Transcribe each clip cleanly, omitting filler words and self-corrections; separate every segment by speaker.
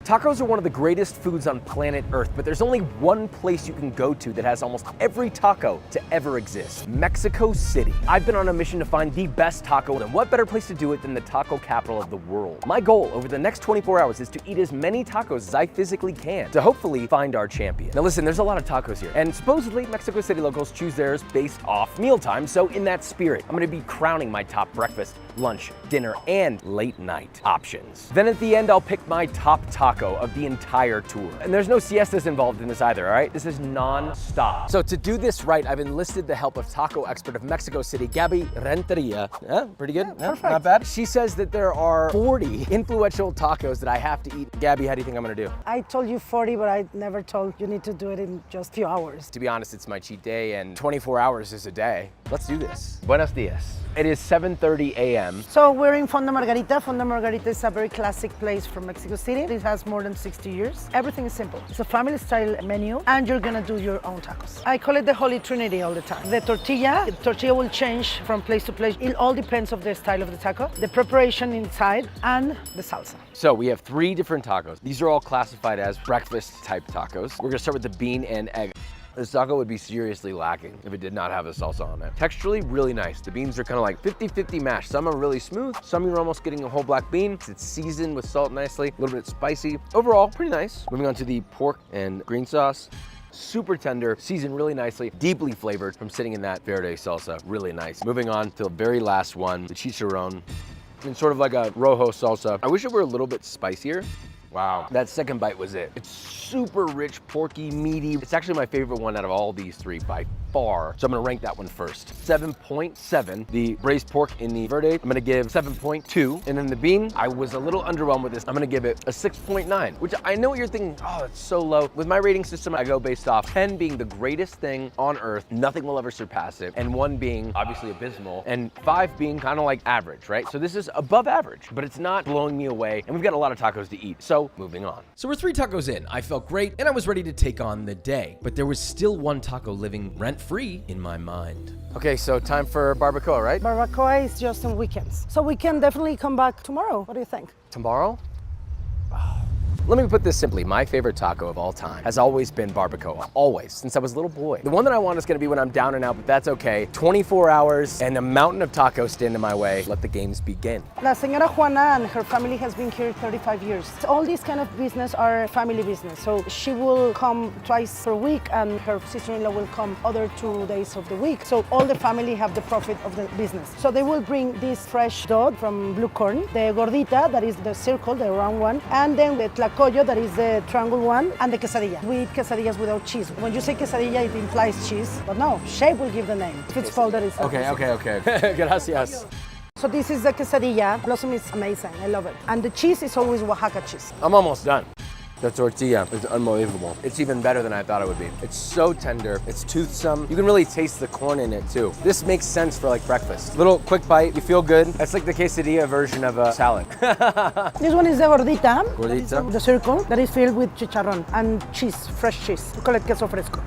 Speaker 1: Tacos are one of the greatest foods on planet Earth, but there's only one place you can go to that has almost every taco to ever exist: Mexico City. I've been on a mission to find the best taco, and what better place to do it than the taco capital of the world? My goal over the next 24 hours is to eat as many tacos as I physically can to hopefully find our champion. Now listen, there's a lot of tacos here, and supposedly Mexico City locals choose theirs based off mealtime, so in that spirit, I'm gonna be crowning my top breakfast, lunch, dinner, and late night options. Then at the end, I'll pick my top taco of the entire tour. And there's no siestas involved in this either, all right? This is non-stop. So to do this right, I've enlisted the help of taco expert of Mexico City, Gabby Renteria. Pretty good?
Speaker 2: Yeah, perfect.
Speaker 1: Not bad? She says that there are 40 influential tacos that I have to eat. Gabby, how do you think I'm gonna do?
Speaker 2: I told you 40, but I never told you need to do it in just a few hours.
Speaker 1: To be honest, it's my cheat day, and 24 hours is a day. Let's do this. Buenos dias. It is 7:30 a.m.
Speaker 2: So we're in Fonda Margarita. Fonda Margarita is a very classic place from Mexico City. It has more than 60 years. Everything is simple. It's a family style menu, and you're gonna do your own tacos. I call it the Holy Trinity all the time. The tortilla will change from place to place. It all depends on the style of the taco, the preparation inside, and the salsa.
Speaker 1: So we have 3 different tacos. These are all classified as breakfast type tacos. We're gonna start with the bean and egg. This taco would be seriously lacking if it did not have a salsa on it. Texturally, really nice. The beans are kind of like 50-50 mashed. Some are really smooth, some you're almost getting a whole black bean. It's seasoned with salt nicely, a little bit spicy. Overall, pretty nice. Moving on to the pork and green sauce. Super tender, seasoned really nicely, deeply flavored from sitting in that verde salsa. Really nice. Moving on to the very last one, the chicharron. It's sort of like a rojo salsa. I wish it were a little bit spicier. Wow, that second bite was it. It's super rich, porky, meaty. It's actually my favorite one out of all these 3 by far. So I'm gonna rank that one first. 7.7, the braised pork in the verde, I'm gonna give 7.2. And then the bean, I was a little underwhelmed with this. I'm gonna give it a 6.9, which I know what you're thinking, oh, it's so low. With my rating system, I go based off 10 being the greatest thing on earth, nothing will ever surpass it, and 1 being obviously abysmal, and 5 being kind of like average, right? So this is above average, but it's not blowing me away, and we've got a lot of tacos to eat. So moving on.
Speaker 3: So we're 3 tacos in. I felt great and I was ready to take on the day, but there was still one taco living rent-free in my mind.
Speaker 1: Okay, so time for barbacoa, right?
Speaker 2: Barbacoa is just on weekends. So we can definitely come back tomorrow. What do you think?
Speaker 1: Tomorrow? Let me put this simply, my favorite taco of all time has always been barbacoa, always, since I was a little boy. The one that I want is gonna be when I'm down and out, but that's okay. 24 hours and a mountain of tacos stand in my way. Let the games begin.
Speaker 2: La señora Juana and her family has been here 35 years. All these kind of business are family business. So she will come twice per week and her sister-in-law will come other 2 days of the week. So all the family have the profit of the business. So they will bring this fresh dough from blue corn, the gordita, that is the circle, the round one, and then the tlacoyo, that is the triangle one, and the quesadilla. We eat quesadillas without cheese. When you say quesadilla, it implies cheese, but no, shape will give the name. If it's folded, it's
Speaker 1: Okay. Gracias.
Speaker 2: So this is the quesadilla. Blossom is amazing, I love it. And the cheese is always Oaxaca cheese.
Speaker 1: I'm almost done. The tortilla is unbelievable. It's even better than I thought it would be. It's so tender, it's toothsome. You can really taste the corn in it too. This makes sense for like breakfast. Little quick bite, you feel good. It's like the quesadilla version of a salad.
Speaker 2: This one is the gordita.
Speaker 1: Gordita.
Speaker 2: The circle that is filled with chicharrón and cheese, fresh cheese. We call it queso fresco.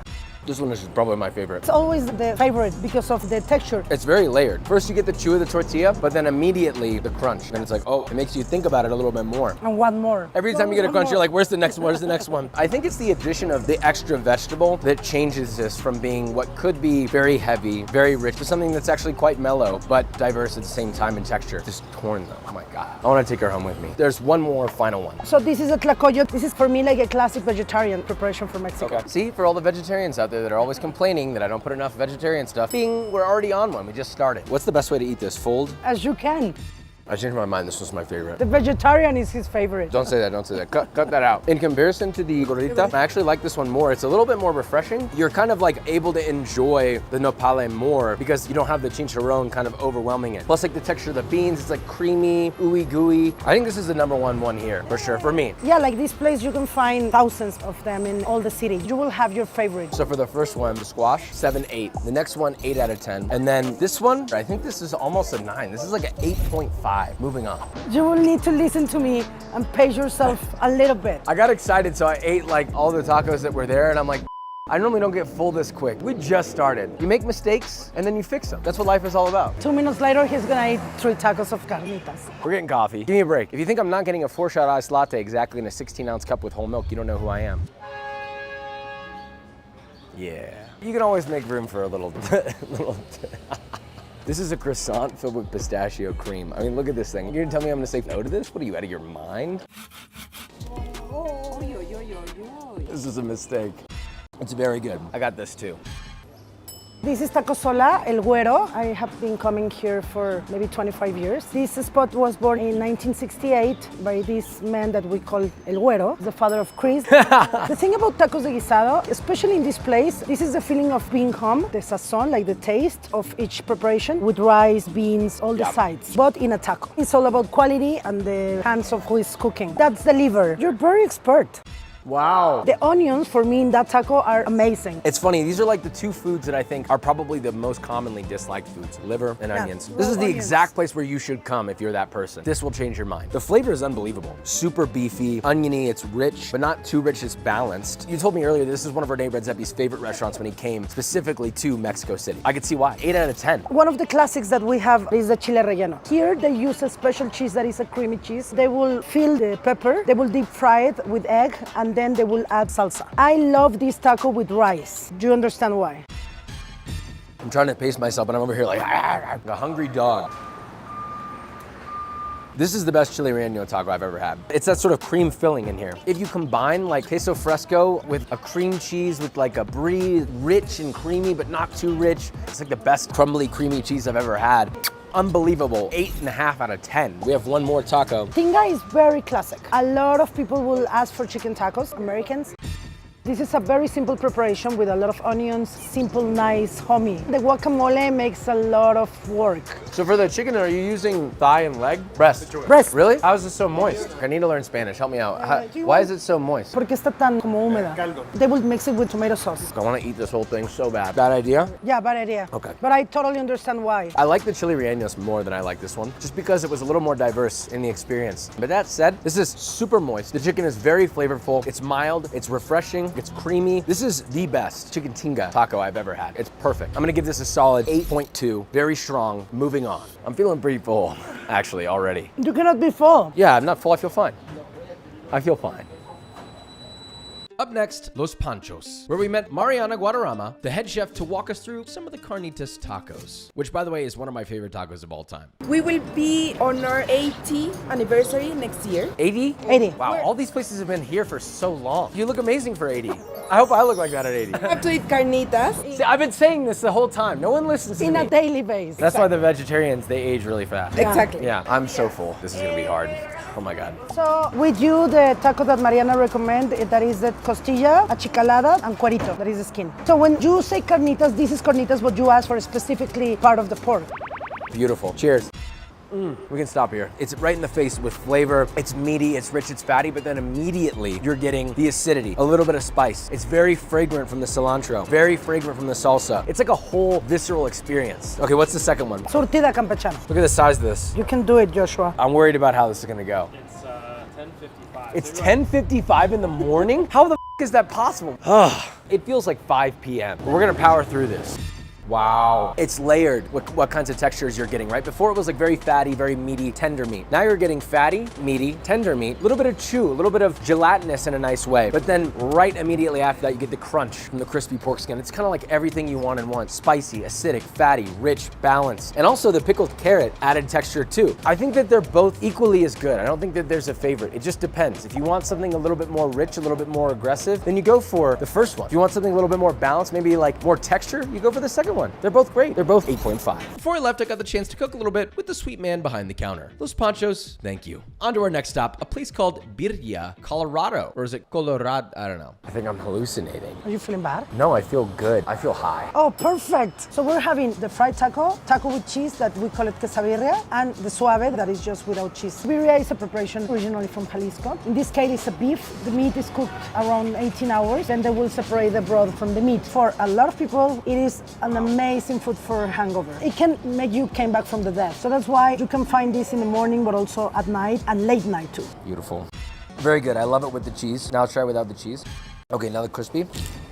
Speaker 1: This one is probably my favorite.
Speaker 2: It's always the favorite because of the texture.
Speaker 1: It's very layered. First you get the chew of the tortilla, but then immediately the crunch. And it's like, oh, it makes you think about it a little bit more.
Speaker 2: And one more.
Speaker 1: Every time you get a crunch, you're like, where's the next one? Where's the next one? I think it's the addition of the extra vegetable that changes this from being what could be very heavy, very rich, to something that's actually quite mellow, but diverse at the same time in texture. This corn though, oh my God. I want to take her home with me. There's one more final one.
Speaker 2: So this is a tlacoyo. This is for me like a classic vegetarian preparation from Mexico.
Speaker 1: Okay. See, for all the vegetarians out there that are always complaining that I don't put enough vegetarian stuff, we're already on one. We just started. What's the best way to eat this? Fold?
Speaker 2: As you can.
Speaker 1: I changed my mind. This was my favorite.
Speaker 2: The vegetarian is his favorite.
Speaker 1: Don't say that, don't say that. Cut that out. In comparison to the gordita, I actually like this one more. It's a little bit more refreshing. You're kind of like able to enjoy the nopale more because you don't have the chicharron kind of overwhelming it. Plus like the texture of the beans, it's like creamy, ooey gooey. I think this is the #1 one here, for sure, for me.
Speaker 2: Yeah, like this place, you can find thousands of them in all the city. You will have your favorite.
Speaker 1: So for the first one, the squash, 7, 8. The next one, 8 out of 10. And then this one, I think this is almost a 9. This is like an 8.5. Moving on.
Speaker 2: You will need to listen to me and pace yourself a little bit.
Speaker 1: I got excited, so I ate like all the tacos that were there, and I'm like, I normally don't get full this quick. We just started. You make mistakes and then you fix them. That's what life is all about.
Speaker 2: 2 minutes later, he's gonna eat 3 tacos of carnitas.
Speaker 1: We're getting coffee. Give me a break. If you think I'm not getting a 4-shot iced latte exactly in a 16-ounce cup with whole milk, you don't know who I am. Yeah. You can always make room for a little. This is a croissant filled with pistachio cream. I mean, look at this thing. You're gonna tell me I'm gonna say no to this? What are you, out of your mind? This is a mistake. It's very good. I got this too.
Speaker 2: This is Taco Sola, El Güero. I have been coming here for maybe 25 years. This spot was born in 1968 by this man that we call El Güero, the father of Chris. The thing about tacos de guisado, especially in this place, this is the feeling of being home, the sazon, like the taste of each preparation with rice, beans, all the sides, but in a taco. It's all about quality and the hands of who is cooking. That's the liver. You're very expert.
Speaker 1: Wow.
Speaker 2: The onions for me in that taco are amazing.
Speaker 1: It's funny, these are like the 2 foods that I think are probably the most commonly disliked foods, liver and onions. This is the exact place where you should come if you're that person. This will change your mind. The flavor is unbelievable. Super beefy, oniony, it's rich, but not too rich, it's balanced. You told me earlier this is one of Rene Redzepi's favorite restaurants when he came specifically to Mexico City. I could see why. 8 out of 10.
Speaker 2: One of the classics that we have is the chile relleno. Here they use a special cheese that is a creamy cheese. They will fill the pepper, they will deep fry it with egg, and then they will add salsa. I love this taco with rice. Do you understand why?
Speaker 1: I'm trying to pace myself, and I'm over here like a hungry dog. This is the best chile relleno taco I've ever had. It's that sort of cream filling in here. If you combine like queso fresco with a cream cheese with like a brie, rich and creamy, but not too rich, it's like the best crumbly, creamy cheese I've ever had. Unbelievable. 8.5 out of 10. We have one more taco.
Speaker 2: Tinga is very classic. A lot of people will ask for chicken tacos, Americans. This is a very simple preparation with a lot of onions, simple, nice, homey. The guacamole makes a lot of work.
Speaker 1: So for the chicken, are you using thigh and leg? Breast.
Speaker 2: Breast.
Speaker 1: Really? How is it so moist? I need to learn Spanish. Help me out. Why is it so moist?
Speaker 2: ¿Por qué está tan como húmeda? They will mix it with tomato sauce.
Speaker 1: I want to eat this whole thing so bad. Bad idea?
Speaker 2: Yeah, bad idea.
Speaker 1: Okay.
Speaker 2: But I totally understand why.
Speaker 1: I like the chili rellenos more than I like this one, just because it was a little more diverse in the experience. But that said, this is super moist. The chicken is very flavorful. It's mild, it's refreshing, it's creamy. This is the best chicken tinga taco I've ever had. It's perfect. I'm gonna give this a solid 8.2. Very strong. Moving on. I'm feeling pretty full, actually, already.
Speaker 2: You cannot be full.
Speaker 1: Yeah, I'm not full. I feel fine. I feel fine.
Speaker 3: Up next, Los Panchos, where we met Mariana Guadarrama, the head chef, to walk us through some of the carnitas tacos, which, by the way, is one of my favorite tacos of all time.
Speaker 4: We will be on our 80th anniversary next year.
Speaker 1: 80?
Speaker 2: 80.
Speaker 1: Wow, all these places have been here for so long. You look amazing for 80. I hope I look like that at 80.
Speaker 4: We have to eat carnitas.
Speaker 1: See, I've been saying this the whole time. No one listens to
Speaker 2: In
Speaker 1: me.
Speaker 2: a daily basis.
Speaker 1: That's why the vegetarians, they age really fast.
Speaker 4: Exactly.
Speaker 1: Yeah, I'm so full. This is gonna be hard. Oh my God.
Speaker 2: So with you, the taco that Mariana recommend, that is the costilla, achicalada, and cuerito, that is the skin. So when you say carnitas, this is carnitas, but you ask for specifically part of the pork.
Speaker 1: Beautiful. Cheers. We can stop here. It's right in the face with flavor. It's meaty, it's rich, it's fatty, but then immediately you're getting the acidity, a little bit of spice. It's very fragrant from the cilantro, very fragrant from the salsa. It's like a whole visceral experience. Okay, what's the second one?
Speaker 2: Surtida campechana.
Speaker 1: Look at the size of this.
Speaker 2: You can do it, Joshua.
Speaker 1: I'm worried about how this is gonna go.
Speaker 5: It's 10:55.
Speaker 1: It's 10:55 in the morning? How the is that possible? It feels like 5 p.m. But we're gonna power through this. Wow. It's layered with what kinds of textures you're getting, right? Before it was like very fatty, very meaty, tender meat. Now you're getting fatty, meaty, tender meat, a little bit of chew, a little bit of gelatinous in a nice way. But then right immediately after that, you get the crunch from the crispy pork skin. It's kind of like everything you want in one. Spicy, acidic, fatty, rich, balanced. And also the pickled carrot added texture too. I think that they're both equally as good. I don't think that there's a favorite. It just depends. If you want something a little bit more rich, a little bit more aggressive, then you go for the first one. If you want something a little bit more balanced, maybe like more texture, you go for the second one. They're both great. They're both 8.5.
Speaker 3: Before I left, I got the chance to cook a little bit with the sweet man behind the counter. Los Panchos, thank you. On to our next stop, a place called Birria, Colorado. Or is it Colorado? I don't know.
Speaker 1: I think I'm hallucinating.
Speaker 2: Are you feeling bad?
Speaker 1: No, I feel good. I feel high.
Speaker 2: Oh, perfect. So we're having the fried taco, taco with cheese that we call it quesabirria, and the suave that is just without cheese. Birria is a preparation originally from Jalisco. In this case, it's a beef. The meat is cooked around 18 hours, then they will separate the broth from the meat. For a lot of people, it is an amazing food for hangover. It can make you come back from the dead. So that's why you can find this in the morning, but also at night and late night too.
Speaker 1: Beautiful. Very good. I love it with the cheese. Now I'll try without the cheese. Okay, now the crispy.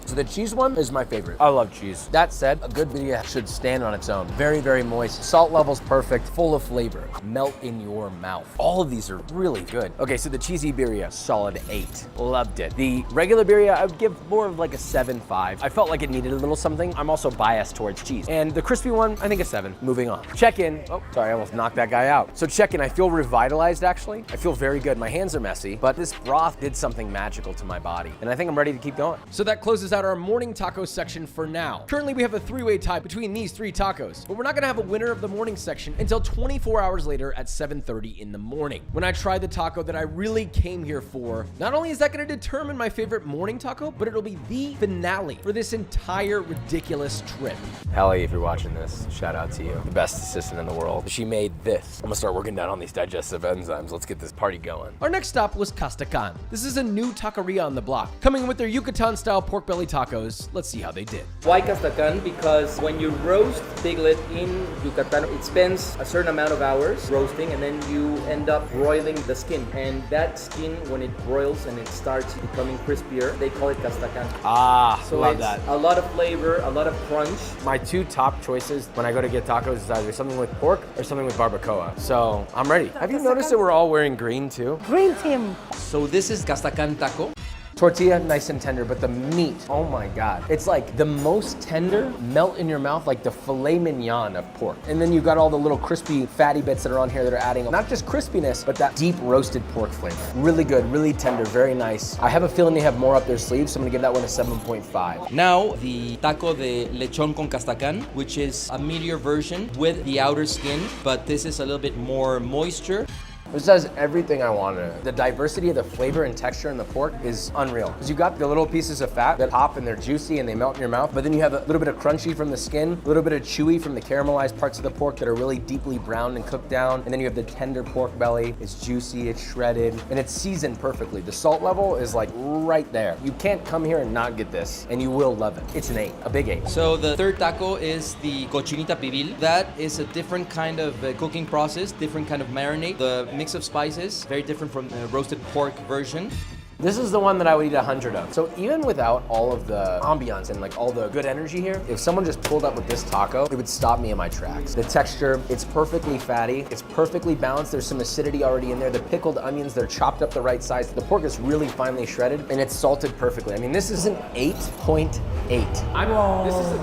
Speaker 1: So the cheese one is my favorite. I love cheese. That said, a good birria should stand on its own. Very, very moist. Salt level's perfect, full of flavor. Melt in your mouth. All of these are really good. Okay, so the cheesy birria, solid 8. Loved it. The regular birria, I would give more of like a 7.5. I felt like it needed a little something. I'm also biased towards cheese. And the crispy one, I think a 7. Moving on. Check-in. Oh, sorry, I almost knocked that guy out. So check-in, I feel revitalized actually. I feel very good. My hands are messy, but this broth did something magical to my body. And I think I'm ready to keep going.
Speaker 3: So that closes out our morning taco section for now. Currently, we have a 3-way tie between these 3 tacos, but we're not gonna have a winner of the morning section until 24 hours later at 7:30 in the morning, when I try the taco that I really came here for. Not only is that gonna determine my favorite morning taco, but it'll be the finale for this entire ridiculous trip.
Speaker 1: Hallie, if you're watching this, shout out to you. The best assistant in the world. She made this. I'm gonna start working down on these digestive enzymes. Let's get this party going.
Speaker 3: Our next stop was Castacan. This is a new taqueria on the block, coming with their Yucatan-style pork belly tacos. Let's see how they did.
Speaker 6: Why Castacan? Because when you roast piglet in Yucatan, it spends a certain amount of hours roasting, and then you end up broiling the skin. And that skin, when it broils and it starts becoming crispier, they call it Castacan.
Speaker 1: Ah,
Speaker 6: So
Speaker 1: love
Speaker 6: it's
Speaker 1: that.
Speaker 6: a lot of flavor, a lot of crunch.
Speaker 1: My 2 top choices when I go to get tacos is either something with pork or something with barbacoa. So I'm ready. Have you noticed that we're all wearing green too?
Speaker 2: Green team.
Speaker 6: So this is Castacan taco.
Speaker 1: Tortilla, nice and tender, but the meat, oh my God. It's like the most tender, melt in your mouth like the filet mignon of pork. And then you've got all the little crispy, fatty bits that are on here that are adding not just crispiness, but that deep roasted pork flavor. Really good, really tender, very nice. I have a feeling they have more up their sleeves, so I'm gonna give that one a 7.5.
Speaker 6: Now the taco de lechon con Castacan, which is a meatier version with the outer skin, but this is a little bit more moisture.
Speaker 1: This has everything I wanted. The diversity of the flavor and texture in the pork is unreal. Because you got the little pieces of fat that pop and they're juicy and they melt in your mouth, but then you have a little bit of crunchy from the skin, a little bit of chewy from the caramelized parts of the pork that are really deeply browned and cooked down, and then you have the tender pork belly. It's juicy, it's shredded, and it's seasoned perfectly. The salt level is like right there. You can't come here and not get this, and you will love it. It's an 8, a big 8.
Speaker 6: So the third taco is the cochinita pibil. That is a different kind of cooking process, different kind of marinade. The mix of spices, very different from the roasted pork version.
Speaker 1: This is the one that I would eat 100 of. So even without all of the ambiance and like all the good energy here, if someone just pulled up with this taco, it would stop me in my tracks. The texture, it's perfectly fatty, it's perfectly balanced. There's some acidity already in there. The pickled onions, they're chopped up the right size. The pork is really finely shredded and it's salted perfectly. I mean, this is an 8.8.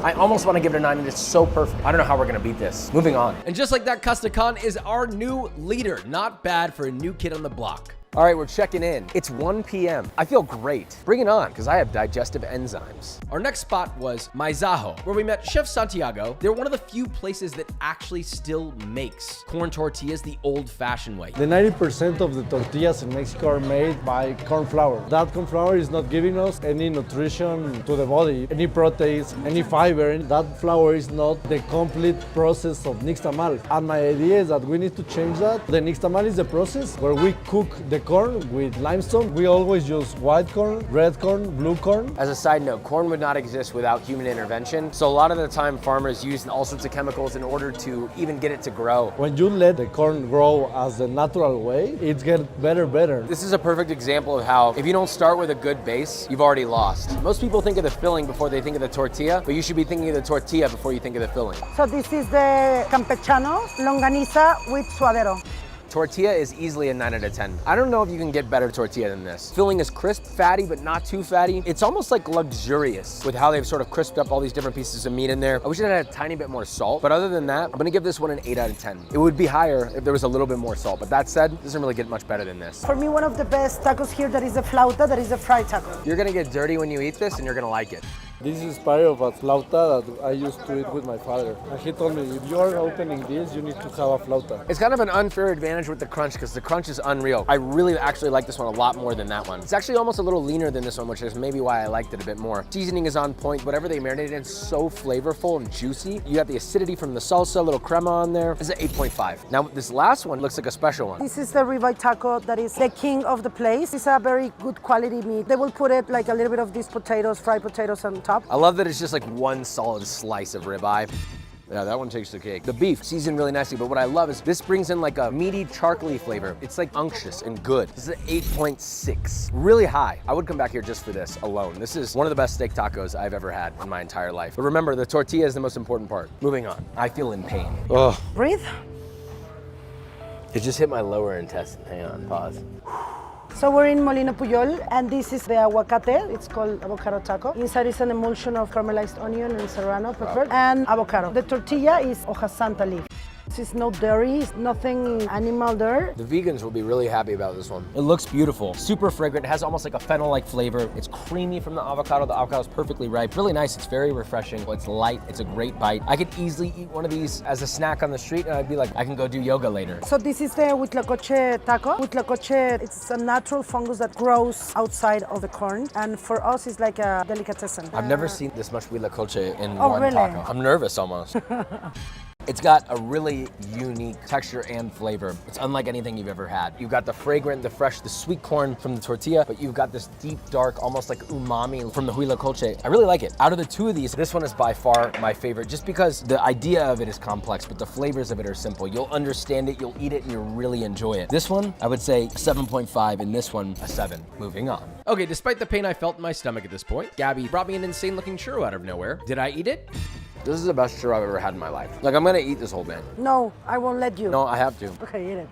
Speaker 1: I almost want to give it a 9, and it's so perfect. I don't know how we're gonna beat this. Moving on.
Speaker 3: And just like that, Castacan is our new leader. Not bad for a new kid on the block.
Speaker 1: All right, we're checking in. It's 1 p.m. I feel great. Bring it on, because I have digestive enzymes.
Speaker 3: Our next spot was Maizajo, where we met Chef Santiago. They're one of the few places that actually still makes corn tortillas the old-fashioned way.
Speaker 7: The 90% of the tortillas in Mexico are made by corn flour. That corn flour is not giving us any nutrition to the body, any proteins, any fiber. That flour is not the complete process of nixtamal. And my idea is that we need to change that. The nixtamal is the process where we cook the corn with limestone. We always use white corn, red corn, blue corn.
Speaker 1: As a side note, corn would not exist without human intervention. So a lot of the time farmers use all sorts of chemicals in order to even get it to grow.
Speaker 7: When you let the corn grow as the natural way, it gets better.
Speaker 1: This is a perfect example of how if you don't start with a good base, you've already lost. Most people think of the filling before they think of the tortilla, but you should be thinking of the tortilla before you think of the filling.
Speaker 2: So this is the campechano, longaniza with suadero.
Speaker 1: Tortilla is easily a 9 out of 10. I don't know if you can get better tortilla than this. Filling is crisp, fatty, but not too fatty. It's almost like luxurious with how they've sort of crisped up all these different pieces of meat in there. I wish it had a tiny bit more salt, but other than that, I'm gonna give this one an 8 out of 10. It would be higher if there was a little bit more salt, but that said, it doesn't really get much better than this.
Speaker 2: For me, one of the best tacos here, that is a flauta, that is a fried taco.
Speaker 1: You're gonna get dirty when you eat this, and you're gonna like it.
Speaker 7: This is inspired of a flauta that I used to eat with my father. And he told me, if you are opening this, you need to have a flauta.
Speaker 1: It's kind of an unfair advantage with the crunch because the crunch is unreal. I really actually like this one a lot more than that one. It's actually almost a little leaner than this one, which is maybe why I liked it a bit more. Seasoning is on point. Whatever they marinated in is so flavorful and juicy. You have the acidity from the salsa, a little crema on there. This is an 8.5. Now this last one looks like a special one.
Speaker 2: This is the ribeye taco that is the king of the place. It's a very good quality meat. They will put it like a little bit of these potatoes, fried potatoes on top.
Speaker 1: I love that it's just like one solid slice of ribeye. Yeah, that one takes the cake. The beef seasoned really nicely, but what I love is this brings in like a meaty, charcoaly flavor. It's like unctuous and good. This is an 8.6, really high. I would come back here just for this alone. This is one of the best steak tacos I've ever had in my entire life. But remember, the tortilla is the most important part. Moving on. I feel in pain. Oh,
Speaker 2: Breathe.
Speaker 1: it just hit my lower intestine. Hang on, pause.
Speaker 2: So we're in Molino Puyol, and this is the aguacate. It's called avocado taco. Inside is an emulsion of caramelized onion and serrano pepper and avocado. The tortilla is hoja santa leaf. This is no dairy, nothing animal there.
Speaker 1: The vegans will be really happy about this one. It looks beautiful, super fragrant. It has almost like a fennel-like flavor. It's creamy from the avocado. The avocado is perfectly ripe. Really nice. It's very refreshing. It's light. It's a great bite. I could easily eat one of these as a snack on the street, and I'd be like, I can go do yoga later.
Speaker 2: So this is the huitlacoche taco. Huitlacoche, it's a natural fungus that grows outside of the corn, and for us, it's like a delicatessen.
Speaker 1: I've never seen this much huitlacoche in
Speaker 2: Oh,
Speaker 1: one
Speaker 2: really?
Speaker 1: taco. I'm nervous almost. It's got a really unique texture and flavor. It's unlike anything you've ever had. You've got the fragrant, the fresh, the sweet corn from the tortilla, but you've got this deep, dark, almost like umami from the huitlacoche. I really like it. Out of the two of these, this one is by far my favorite, just because the idea of it is complex, but the flavors of it are simple. You'll understand it, you'll eat it, and you'll really enjoy it. This one, I would say 7.5, and this one, a 7. Moving on.
Speaker 3: Okay, despite the pain I felt in my stomach at this point, Gabby brought me an insane looking churro out of nowhere. Did I eat it?
Speaker 1: This is the best churro I've ever had in my life. Like, I'm gonna eat this whole man.
Speaker 2: No, I won't let you.
Speaker 1: No, I have to.
Speaker 2: Okay, eat it.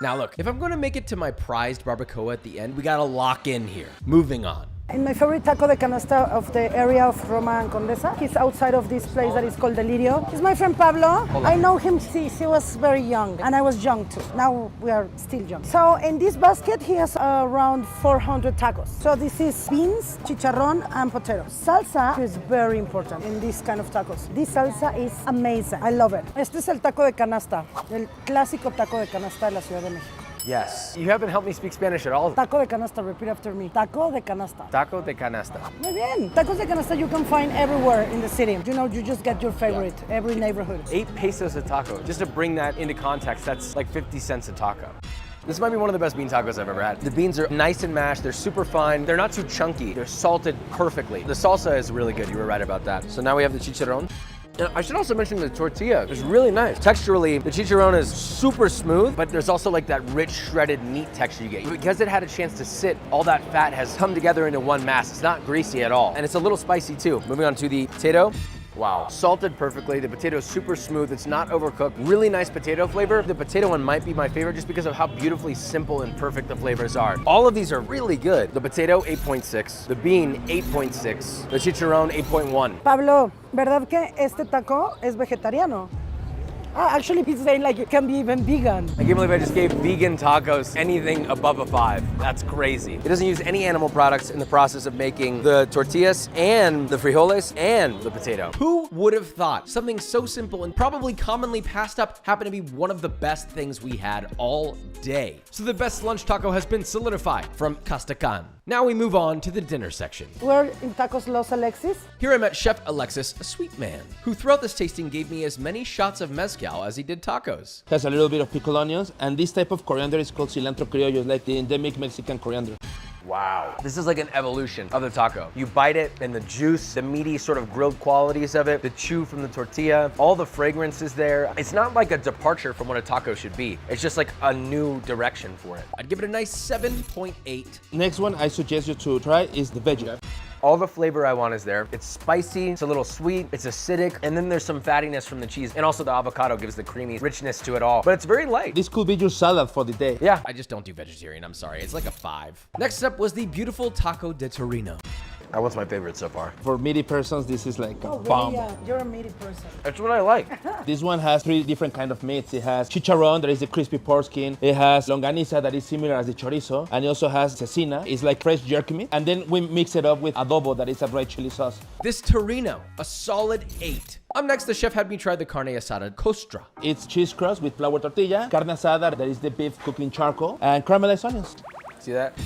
Speaker 3: Now look, if I'm gonna make it to my prized barbacoa at the end, we gotta lock in here. Moving on.
Speaker 2: In my favorite taco de canasta of the area of Roma and Condesa, he's outside of this place that is called Delirio. He's my friend Pablo. I know him since he was very young, and I was young too. Now we are still young. So in this basket, he has around 400 tacos. So this is beans, chicharrón, and potatoes. Salsa is very important in this kind of tacos. This salsa is amazing. I love it. Este es el taco de canasta, el clásico taco de canasta de la Ciudad de México.
Speaker 1: Yes. You haven't helped me speak Spanish at all.
Speaker 2: Taco de canasta, repeat after me. Taco de canasta.
Speaker 1: Taco de canasta.
Speaker 2: Muy bien. Tacos de canasta you can find everywhere in the city. You know, you just get your favorite, every neighborhood.
Speaker 1: 8 pesos a taco. Just to bring that into context, that's like 50 cents a taco. This might be one of the best bean tacos I've ever had. The beans are nice and mashed, they're super fine, they're not too chunky, they're salted perfectly. The salsa is really good, you were right about that. So now we have the chicharrón. And I should also mention the tortilla. It's really nice. Texturally, the chicharrón is super smooth, but there's also like that rich, shredded meat texture you get. Because it had a chance to sit, all that fat has come together into one mass. It's not greasy at all. And it's a little spicy too. Moving on to the potato. Wow, salted perfectly. The potato is super smooth. It's not overcooked. Really nice potato flavor. The potato one might be my favorite just because of how beautifully simple and perfect the flavors are. All of these are really good. The potato, 8.6. The bean, 8.6. The chicharrón, 8.1.
Speaker 2: Pablo, ¿verdad que este taco es vegetariano? Actually, he's saying like it can be even vegan.
Speaker 1: I can't believe I just gave vegan tacos anything above a 5. That's crazy. It doesn't use any animal products in the process of making the tortillas and the frijoles and the potato.
Speaker 3: Who would have thought something so simple and probably commonly passed up happened to be one of the best things we had all day? So the best lunch taco has been solidified from Castacan. Now we move on to the dinner section.
Speaker 2: We're in Tacos Los Alexis.
Speaker 3: Here I met Chef Alexis, a sweet man, who throughout this tasting gave me as many shots of mezcal as he did tacos.
Speaker 8: Has a little bit of pickled onions, and this type of coriander is called cilantro criollo, like the endemic Mexican coriander.
Speaker 1: Wow. This is like an evolution of the taco. You bite it and the juice, the meaty sort of grilled qualities of it, the chew from the tortilla, all the fragrance is there. It's not like a departure from what a taco should be. It's just like a new direction for it.
Speaker 3: I'd give it a nice 7.8.
Speaker 8: Next one I suggest you to try is the veggie.
Speaker 1: All the flavor I want is there. It's spicy, it's a little sweet, it's acidic, and then there's some fattiness from the cheese. And also the avocado gives the creamy richness to it all. But it's very light.
Speaker 8: This could be your salad for the day.
Speaker 1: Yeah.
Speaker 3: I just don't do vegetarian, I'm sorry. It's like a 5. Next up was the beautiful taco de Torino.
Speaker 1: That one's my favorite so far.
Speaker 8: For meaty persons, this is like a
Speaker 2: Oh,
Speaker 8: bomb.
Speaker 2: really? Yeah, you're a meaty person.
Speaker 1: That's what I like.
Speaker 8: This one has 3 different kind of meats. It has chicharrón, that is the crispy pork skin. It has longaniza, that is similar as the chorizo. And it also has cecina, it's like fresh jerky meat. And then we mix it up with adobo, that is a red chili sauce.
Speaker 3: This Torino, a solid 8. Up next, the chef had me try the carne asada costra.
Speaker 8: It's cheese crust with flour tortilla, carne asada, that is the beef cooked in charcoal, and caramelized onions.
Speaker 1: See that?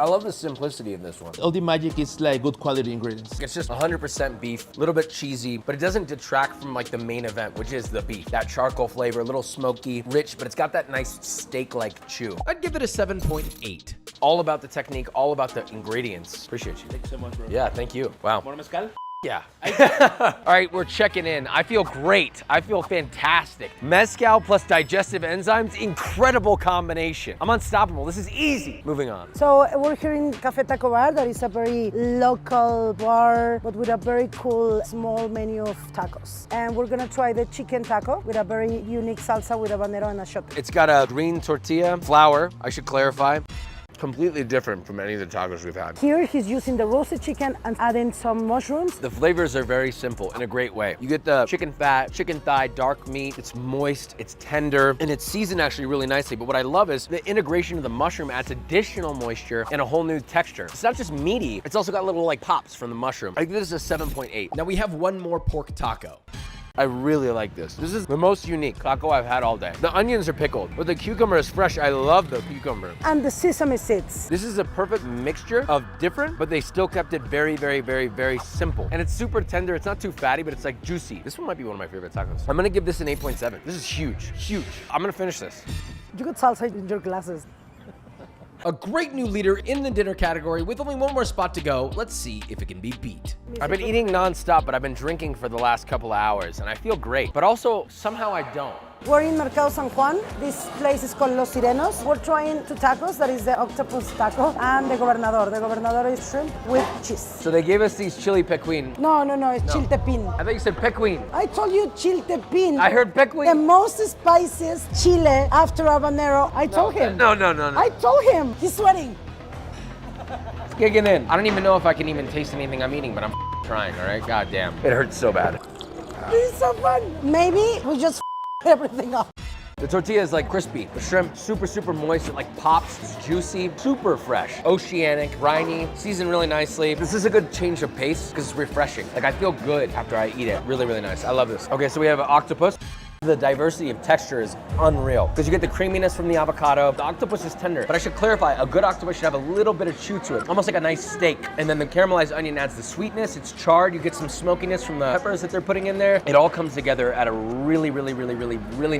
Speaker 1: I love the simplicity of this one.
Speaker 8: All the magic is like good quality ingredients.
Speaker 1: It's just 100% beef, a little bit cheesy, but it doesn't detract from like the main event, which is the beef. That charcoal flavor, a little smoky, rich, but it's got that nice steak-like chew.
Speaker 3: I'd give it a 7.8.
Speaker 1: All about the technique, all about the ingredients. Appreciate you.
Speaker 8: Thank you so much, bro.
Speaker 1: Yeah, thank you. Wow.
Speaker 8: More mezcal?
Speaker 1: Yeah. All right, we're checking in. I feel great. I feel fantastic. Mezcal plus digestive enzymes, incredible combination. I'm unstoppable. This is easy. Moving on.
Speaker 2: So we're here in Cafe Taco Bar. That is a very local bar, but with a very cool small menu of tacos. And we're gonna try the chicken taco with a very unique salsa with habanero and a shot.
Speaker 1: It's got a green tortilla, flour, I should clarify. Completely different from any of the tacos we've had.
Speaker 2: Here he's using the roasted chicken and adding some mushrooms.
Speaker 1: The flavors are very simple in a great way. You get the chicken fat, chicken thigh, dark meat. It's moist, it's tender, and it's seasoned actually really nicely. But what I love is the integration of the mushroom adds additional moisture and a whole new texture. It's not just meaty, it's also got little like pops from the mushroom. I think this is a 7.8.
Speaker 3: Now we have one more pork taco.
Speaker 1: I really like this. This is the most unique taco I've had all day. The onions are pickled, but the cucumber is fresh. I love the cucumber.
Speaker 2: And the sesame seeds.
Speaker 1: This is a perfect mixture of different, but they still kept it very, very, very, very simple. And it's super tender. It's not too fatty, but it's like juicy. This one might be one of my favorite tacos. I'm gonna give this an 8.7. This is huge, huge. I'm gonna finish this.
Speaker 2: You got salsa in your glasses.
Speaker 3: A great new leader in the dinner category with only one more spot to go. Let's see if it can be beat.
Speaker 1: I've been eating nonstop, but I've been drinking for the last couple of hours, and I feel great. But also, somehow I don't.
Speaker 2: We're in Mercado San Juan. This place is called Los Sirenos. We're trying two tacos. That is the octopus taco and the gobernador. The gobernador is shrimp with cheese.
Speaker 1: So they gave us these chili pequin.
Speaker 2: No, it's chiltepin.
Speaker 1: I thought you said pequin.
Speaker 2: I told you chiltepin.
Speaker 1: I heard pequin.
Speaker 2: The most spiciest chile after habanero. I told him.
Speaker 1: No.
Speaker 2: I told him. He's sweating.
Speaker 1: It's kicking in. I don't even know if I can even taste anything I'm eating, but I'm trying, all right? God damn. It hurts so bad.
Speaker 2: This is so fun. Maybe we just everything up.
Speaker 1: The tortilla is like crispy. The shrimp, super moist. It like pops, it's juicy, super fresh. Oceanic, briny, seasoned really nicely. This is a good change of pace because it's refreshing. Like I feel good after I eat it. Really, really nice. I love this. Okay, so we have an octopus. The diversity of texture is unreal because you get the creaminess from the avocado. The octopus is tender, but I should clarify, a good octopus should have a little bit of chew to it, almost like a nice steak. And then the caramelized onion adds the sweetness. It's charred. You get some smokiness from the peppers that they're putting in there. It all comes together at a really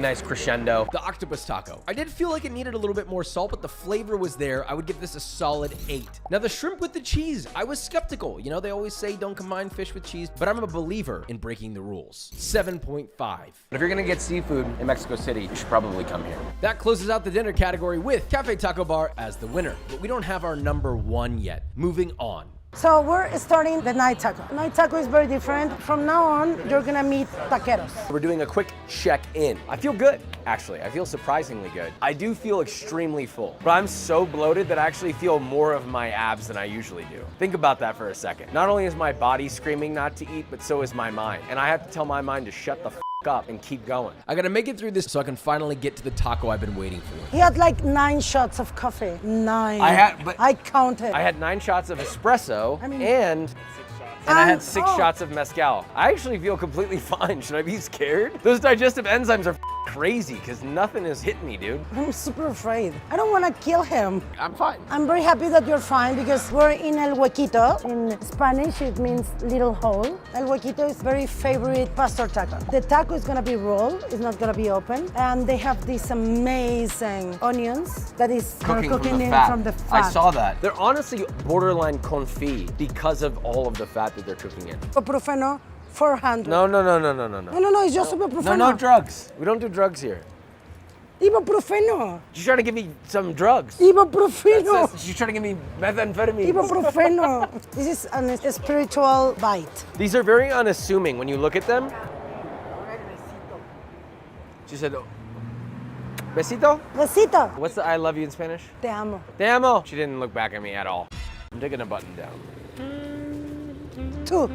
Speaker 1: nice crescendo.
Speaker 3: The octopus taco. I did feel like it needed a little bit more salt, but the flavor was there. I would give this a solid 8. Now the shrimp with the cheese, I was skeptical. You know, they always say don't combine fish with cheese, but I'm a believer in breaking the rules. 7.5.
Speaker 1: But if you're gonna get seafood in Mexico City, you should probably come here.
Speaker 3: That closes out the dinner category with Cafe Taco Bar as the winner, but we don't have our number 1 yet. Moving on.
Speaker 2: So we're starting the night taco. Night taco is very different. From now on, you're gonna meet taqueros.
Speaker 1: We're doing a quick check-in. I feel good, actually. I feel surprisingly good. I do feel extremely full, but I'm so bloated that I actually feel more of my abs than I usually do. Think about that for a second. Not only is my body screaming not to eat, but so is my mind. And I have to tell my mind to shut the up and keep going.
Speaker 3: I gotta make it through this so I can finally get to the taco I've been waiting for.
Speaker 2: He had like 9 shots of coffee. 9. I counted.
Speaker 1: I had 9 shots of espresso and I had 6 shots of mezcal. I actually feel completely fine. Should I be scared? Those digestive enzymes are crazy because nothing has hit me, dude.
Speaker 2: I'm super afraid. I don't want to kill him.
Speaker 1: I'm fine.
Speaker 2: I'm very happy that you're fine because we're in El Huequito. In Spanish, it means little hole. El Huequito is very favorite pastor taco. The taco is gonna be rolled. It's not gonna be open. And they have these amazing onions that is
Speaker 1: cooking from the fat. I saw that. They're honestly borderline confit because of all of the fat that they're cooking in.
Speaker 2: Ibuprofeno, 400.
Speaker 1: No.
Speaker 2: No, it's just ibuprofeno.
Speaker 1: No drugs. We don't do drugs here.
Speaker 2: Ibuprofeno.
Speaker 1: She's trying to give me some drugs.
Speaker 2: Ibuprofeno.
Speaker 1: She's trying to give me methamphetamine.
Speaker 2: Ibuprofeno. This is a spiritual bite.
Speaker 1: These are very unassuming when you look at them. She said, besito?
Speaker 2: Besito.
Speaker 1: What's the I love you in Spanish?
Speaker 2: Te amo.
Speaker 1: Te amo. She didn't look back at me at all. I'm taking a button down.
Speaker 2: 2.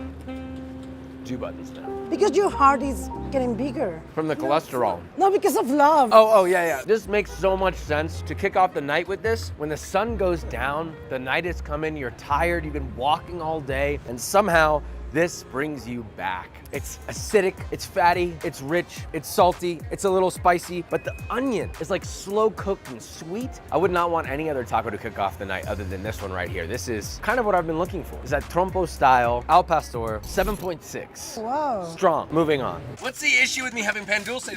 Speaker 1: 2 buttons now.
Speaker 2: Because your heart is getting bigger.
Speaker 1: From the cholesterol.
Speaker 2: No, because of love.
Speaker 1: Oh, yeah. This makes so much sense to kick off the night with this. When the sun goes down, the night is coming, you're tired, you've been walking all day, and somehow this brings you back. It's acidic, it's fatty, it's rich, it's salty, it's a little spicy, but the onion is like slow cooked and sweet. I would not want any other taco to kick off the night other than this one right here. This is kind of what I've been looking for. Is that trompo style, al pastor, 7.6.
Speaker 2: Wow.
Speaker 1: Strong. Moving on. What's the issue with me having pan dulce?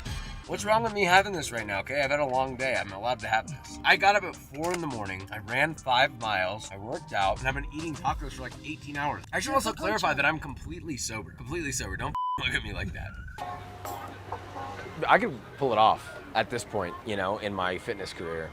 Speaker 1: What's wrong with me having this right now, okay? I've had a long day. I'm allowed to have this. I got up at 4 in the morning. I ran 5 miles. I worked out, and I've been eating tacos for like 18 hours. I should also clarify that I'm completely sober. Completely sober. Don't look at me like that. I could pull it off at this point, you know, in my fitness career.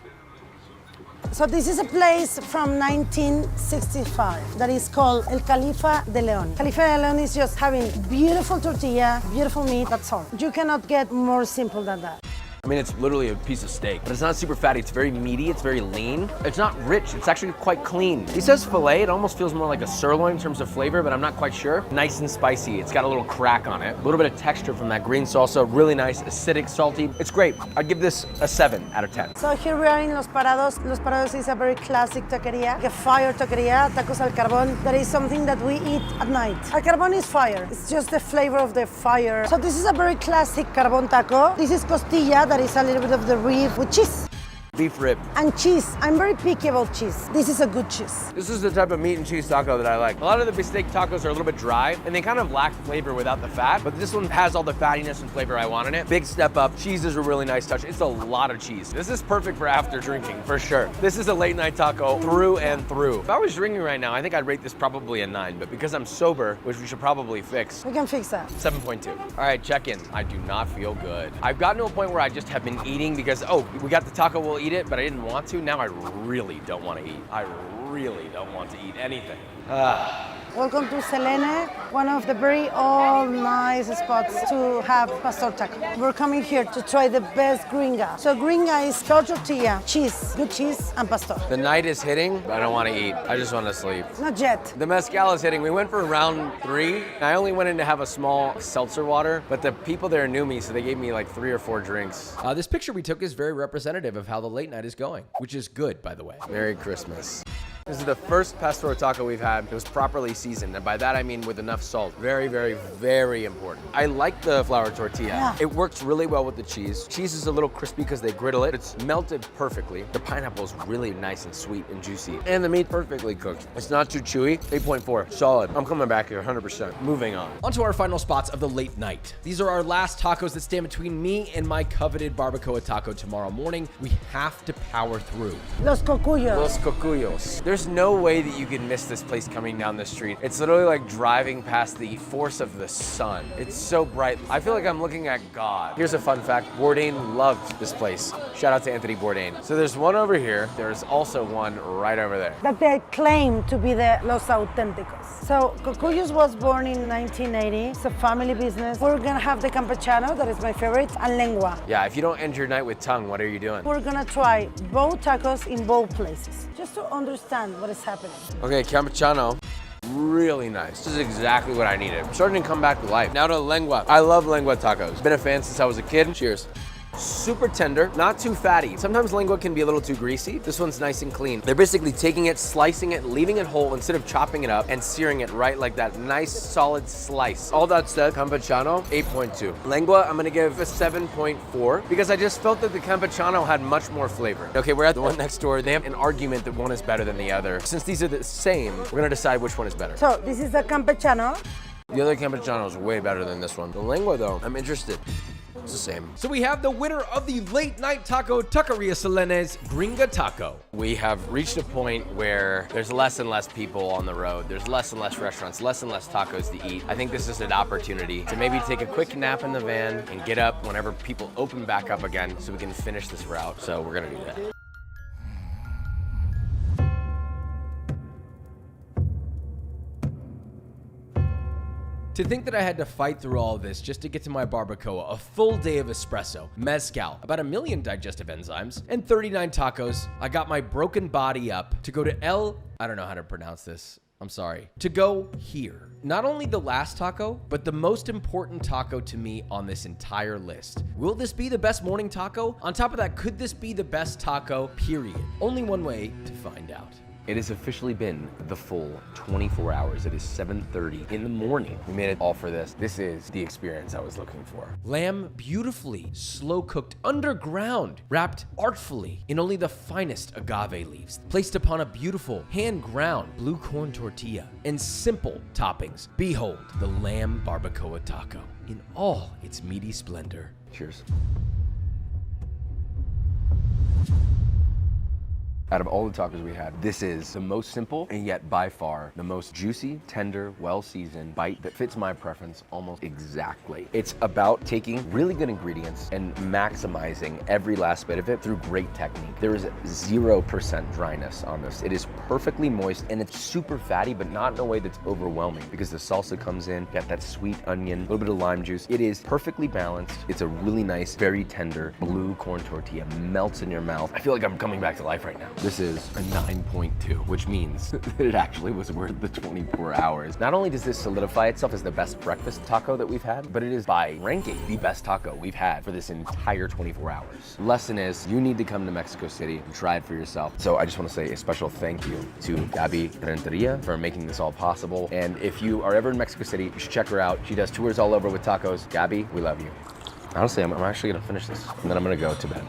Speaker 2: So this is a place from 1965 that is called El Califa de Leon. Califa de Leon is just having beautiful tortilla, beautiful meat, that's all. You cannot get more simple than that.
Speaker 1: I mean, it's literally a piece of steak, but it's not super fatty. It's very meaty. It's very lean. It's not rich. It's actually quite clean. He says filet. It almost feels more like a sirloin in terms of flavor, but I'm not quite sure. Nice and spicy. It's got a little crack on it. A little bit of texture from that green salsa. Really nice, acidic, salty. It's great. I'd give this a 7 out of 10.
Speaker 2: So here we are in Los Parados. Los Parados is a very classic taqueria, a fire taqueria, tacos al carbón. That is something that we eat at night. Al carbón is fire. It's just the flavor of the fire. So this is a very classic carbón taco. This is costilla, that is a little bit of the rib with cheese.
Speaker 1: Beef rib.
Speaker 2: And cheese. I'm very picky about cheese. This is a good cheese.
Speaker 1: This is the type of meat and cheese taco that I like. A lot of the bistec tacos are a little bit dry and they kind of lack flavor without the fat, but this one has all the fattiness and flavor I want in it. Big step up. Cheese is a really nice touch. It's a lot of cheese. This is perfect for after drinking, for sure. This is a late night taco through and through. If I was drinking right now, I think I'd rate this probably a 9, but because I'm sober, which we should probably fix,
Speaker 2: We can fix that.
Speaker 1: 7.2. All right, check in. I do not feel good. I've gotten to a point where I just have been eating because, oh, we got the taco, we'll eat it, but I didn't want to. Now I really don't want to eat. I really don't want to eat anything.
Speaker 2: Welcome to Selene, one of the very old nice spots to have pastor taco. We're coming here to try the best gringa. So gringa is flour tortilla, cheese, good cheese, and pastor.
Speaker 1: The night is hitting, but I don't want to eat. I just want to sleep.
Speaker 2: Not yet.
Speaker 1: The mezcal is hitting. We went for round 3. I only went in to have a small seltzer water, but the people there knew me, so they gave me like 3 or 4 drinks.
Speaker 3: This picture we took is very representative of how the late night is going, which is good, by the way.
Speaker 1: Merry Christmas. This is the first pastor taco we've had. It was properly seasoned, and by that I mean with enough salt. Very, very, very important. I like the flour tortilla.
Speaker 2: Yeah.
Speaker 1: It works really well with the cheese. Cheese is a little crispy because they griddle it. It's melted perfectly. The pineapple is really nice and sweet and juicy. And the meat perfectly cooked. It's not too chewy. 8.4, solid. I'm coming back here 100%. Moving on.
Speaker 3: On to our final spots of the late night. These are our last tacos that stand between me and my coveted barbacoa taco tomorrow morning. We have to power through.
Speaker 2: Los cocuyos.
Speaker 1: Los Cocuyos. There's no way that you can miss this place coming down the street. It's literally like driving past the force of the sun. It's so bright. I feel like I'm looking at God. Here's a fun fact. Bourdain loved this place. Shout out to Anthony Bourdain. So there's one over here. There's also one right over there.
Speaker 2: That they claim to be the Los Auténticos. So Cocuyos was born in 1980. It's a family business. We're gonna have the campechano, that is my favorite, and lengua.
Speaker 1: Yeah, if you don't end your night with tongue, what are you doing?
Speaker 2: We're gonna try both tacos in both places, just to understand what is happening.
Speaker 1: Okay, campechano. Really nice. This is exactly what I needed. I'm starting to come back to life. Now to lengua. I love lengua tacos. Been a fan since I was a kid. Cheers. Super tender, not too fatty. Sometimes lengua can be a little too greasy. This one's nice and clean. They're basically taking it, slicing it, leaving it whole instead of chopping it up and searing it right like that nice solid slice. All that said, campechano, 8.2. Lengua, I'm gonna give a 7.4 because I just felt that the campechano had much more flavor. Okay, we're at the one next door. They have an argument that one is better than the other. Since these are the same, we're gonna decide which one is better.
Speaker 2: So this is the campechano.
Speaker 1: The other campechano is way better than this one. The lengua though, I'm interested. It's the same.
Speaker 3: So we have the winner of the late night taco Taqueria Selene's Gringa Taco.
Speaker 1: We have reached a point where there's less and less people on the road. There's less and less restaurants, less and less tacos to eat. I think this is an opportunity to maybe take a quick nap in the van and get up whenever people open back up again so we can finish this route. So we're gonna do that.
Speaker 3: To think that I had to fight through all of this just to get to my barbacoa, a full day of espresso, mezcal, about 1 million digestive enzymes, and 39 tacos, I got my broken body up to go to I don't know how to pronounce this. I'm sorry. To go here. Not only the last taco, but the most important taco to me on this entire list. Will this be the best morning taco? On top of that, could this be the best taco, period? Only one way to find out.
Speaker 1: It has officially been the full 24 hours. It is 7:30 in the morning. We made it all for this. This is the experience I was looking for.
Speaker 3: Lamb beautifully slow cooked underground, wrapped artfully in only the finest agave leaves, placed upon a beautiful hand-ground blue corn tortilla and simple toppings. Behold the lamb barbacoa taco in all its meaty splendor.
Speaker 1: Cheers. Out of all the tacos we had, this is the most simple and yet by far the most juicy, tender, well-seasoned bite that fits my preference almost exactly. It's about taking really good ingredients and maximizing every last bit of it through great technique. There is 0% dryness on this. It is perfectly moist and it's super fatty, but not in a way that's overwhelming because the salsa comes in, got that sweet onion, a little bit of lime juice. It is perfectly balanced. It's a really nice, very tender blue corn tortilla, melts in your mouth. I feel like I'm coming back to life right now. This is a 9.2, which means that it actually was worth the 24 hours. Not only does this solidify itself as the best breakfast taco that we've had, but it is by ranking the best taco we've had for this entire 24 hours. Lesson is, you need to come to Mexico City and try it for yourself. So I just want to say a special thank you to Gabby Renteria for making this all possible. And if you are ever in Mexico City, you should check her out. She does tours all over with tacos. Gabby, we love you. Honestly, I'm actually gonna finish this and then I'm gonna go to bed.